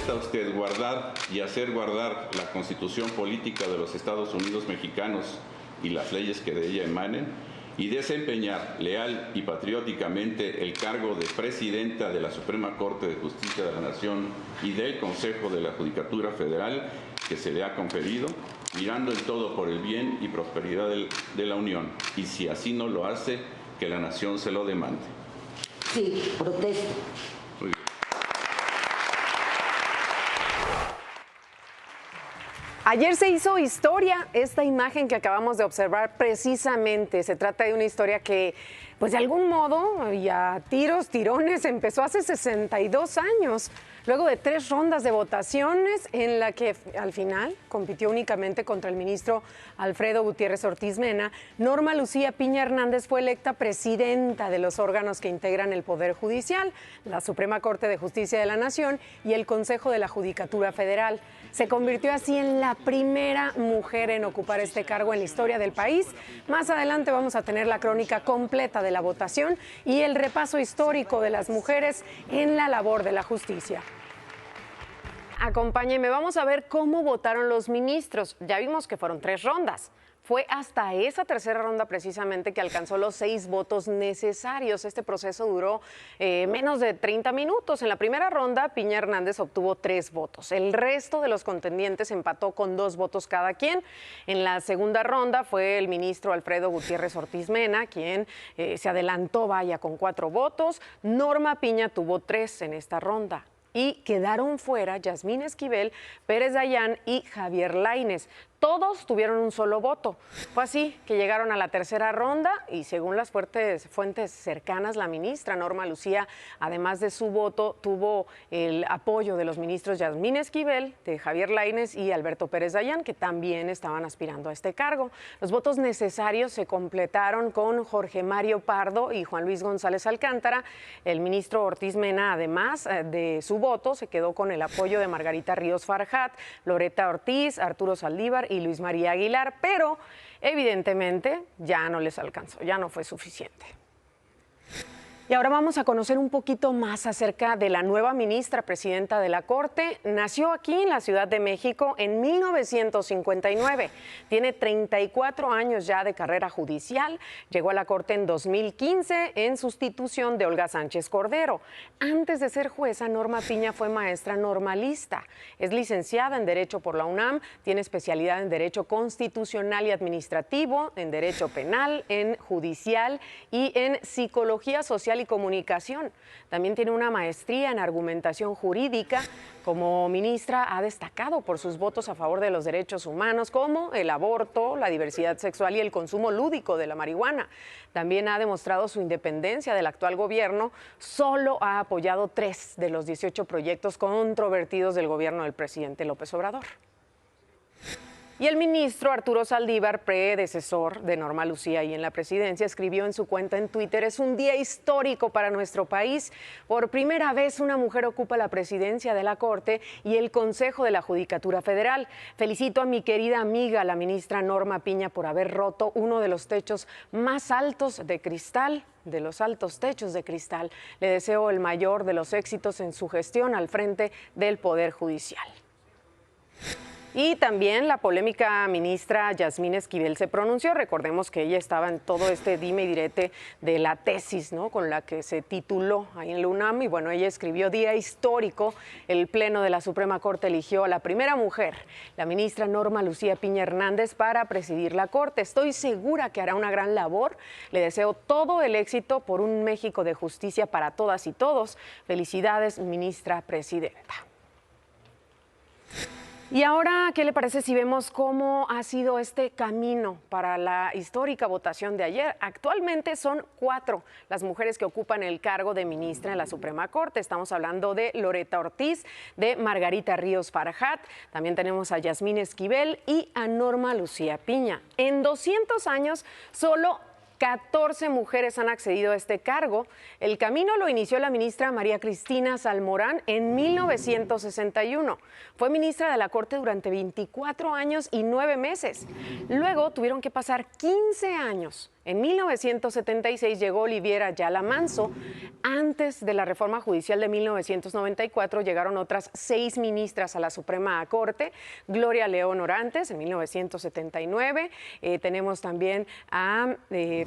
está usted guardar y hacer guardar la Constitución política de los Estados Unidos mexicanos y las leyes que de ella emanen, y desempeñar leal y patrióticamente el cargo de presidenta de la Suprema Corte de Justicia de la Nación y del Consejo de la Judicatura Federal que se le ha conferido, mirando en todo por el bien y prosperidad de la Unión, y si así no lo hace, que la Nación se lo demande. Sí, protesto. Muy bien. Ayer se hizo historia esta imagen que acabamos de observar precisamente. Se trata de una historia que, pues de algún modo, y a tirones, empezó hace 62 años. Luego de 3 rondas de votaciones en la que al final compitió únicamente contra el ministro Alfredo Gutiérrez Ortiz Mena, Norma Lucía Piña Hernández fue electa presidenta de los órganos que integran el Poder Judicial, la Suprema Corte de Justicia de la Nación y el Consejo de la Judicatura Federal. Se convirtió así en la primera mujer en ocupar este cargo en la historia del país. Más adelante vamos a tener la crónica completa de la votación y el repaso histórico de las mujeres en la labor de la justicia. Acompáñenme, vamos a ver cómo votaron los ministros. Ya vimos que fueron 3 rondas. Fue hasta esa tercera ronda precisamente que alcanzó los 6 votos necesarios. Este proceso duró menos de 30 minutos. En la primera ronda, Piña Hernández obtuvo 3 votos. El resto de los contendientes empató con 2 votos cada quien. En la segunda ronda fue el ministro Alfredo Gutiérrez Ortiz Mena quien se adelantó, con 4 votos. Norma Piña tuvo 3 en esta ronda. Y quedaron fuera Yasmín Esquivel, Pérez Dayán y Javier Lainez. Todos tuvieron un solo voto. Fue así que llegaron a la tercera ronda y según las fuentes cercanas, la ministra Norma Lucía, además de su voto, tuvo el apoyo de los ministros Yasmín Esquivel, de Javier Lainez y Alberto Pérez Dayán, que también estaban aspirando a este cargo. Los votos necesarios se completaron con Jorge Mario Pardo y Juan Luis González Alcántara. El ministro Ortiz Mena, además de su voto, se quedó con el apoyo de Margarita Ríos Farjat, Loreta Ortiz, Arturo Saldívar y Luis María Aguilar, pero evidentemente ya no les alcanzó, ya no fue suficiente. Y ahora vamos a conocer un poquito más acerca de la nueva ministra presidenta de la Corte. Nació aquí en la Ciudad de México en 1959. Tiene 34 años ya de carrera judicial. Llegó a la Corte en 2015 en sustitución de Olga Sánchez Cordero. Antes de ser jueza, Norma Piña fue maestra normalista. Es licenciada en Derecho por la UNAM, tiene especialidad en Derecho Constitucional y Administrativo, en Derecho Penal, en Judicial y en Psicología Social y Comunicación. También tiene una maestría en argumentación jurídica. Como ministra ha destacado por sus votos a favor de los derechos humanos como el aborto, la diversidad sexual y el consumo lúdico de la marihuana. También ha demostrado su independencia del actual gobierno. Solo ha apoyado 3 de los 18 proyectos controvertidos del gobierno del presidente López Obrador. Y el ministro Arturo Saldívar, predecesor de Norma Lucía y en la presidencia, escribió en su cuenta en Twitter: es un día histórico para nuestro país. Por primera vez una mujer ocupa la presidencia de la Corte y el Consejo de la Judicatura Federal. Felicito a mi querida amiga, la ministra Norma Piña, por haber roto uno de los techos más altos de cristal, de los altos techos de cristal. Le deseo el mayor de los éxitos en su gestión al frente del Poder Judicial. Y también la polémica ministra Yasmín Esquivel se pronunció. Recordemos que ella estaba en todo este dime y direte de la tesis, ¿no?, con la que se tituló ahí en la UNAM. Y bueno, ella escribió: día histórico, el Pleno de la Suprema Corte eligió a la primera mujer, la ministra Norma Lucía Piña Hernández, para presidir la Corte. Estoy segura que hará una gran labor. Le deseo todo el éxito por un México de justicia para todas y todos. Felicidades, ministra presidenta. Y ahora, ¿qué le parece si vemos cómo ha sido este camino para la histórica votación de ayer? Actualmente son 4 las mujeres que ocupan el cargo de ministra en la Suprema Corte. Estamos hablando de Loreta Ortiz, de Margarita Ríos Farjat, también tenemos a Yasmín Esquivel y a Norma Lucía Piña. En 200 años, solo 14 mujeres han accedido a este cargo. El camino lo inició la ministra María Cristina Salmorán en 1961. Fue ministra de la Corte durante 24 años y 9 meses. Luego tuvieron que pasar 15 años En 1976 llegó Oliviera Ayala Manso. Antes de la reforma judicial de 1994 llegaron otras 6 ministras a la Suprema Corte. Gloria León Orantes en 1979. Tenemos también a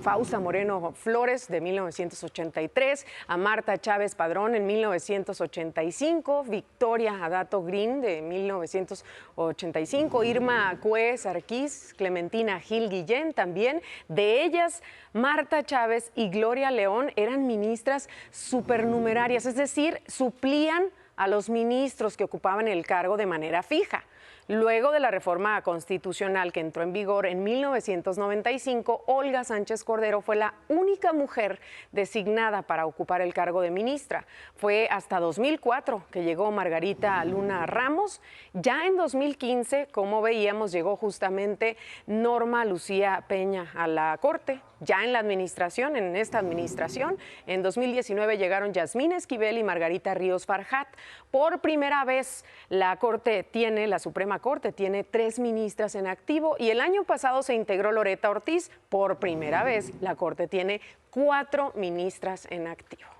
Fausta Moreno Flores de 1983, a Marta Chávez Padrón en 1985, Victoria Adato Green de 1985, Irma Cue Sarquís, Clementina Gil Guillén también. De ellas, Marta Chávez y Gloria León eran ministras supernumerarias, es decir, suplían a los ministros que ocupaban el cargo de manera fija. Luego de la reforma constitucional que entró en vigor en 1995, Olga Sánchez Cordero fue la única mujer designada para ocupar el cargo de ministra. Fue hasta 2004 que llegó Margarita Luna Ramos. Ya en 2015, como veíamos, llegó justamente Norma Lucía Peña a la Corte. Ya en la administración, en esta administración, en 2019 llegaron Yasmín Esquivel y Margarita Ríos Farjat. Por primera vez, la Suprema Corte tiene 3 ministras en activo y el año pasado se integró Loretta Ortiz. Por primera vez, la Corte tiene 4 ministras en activo.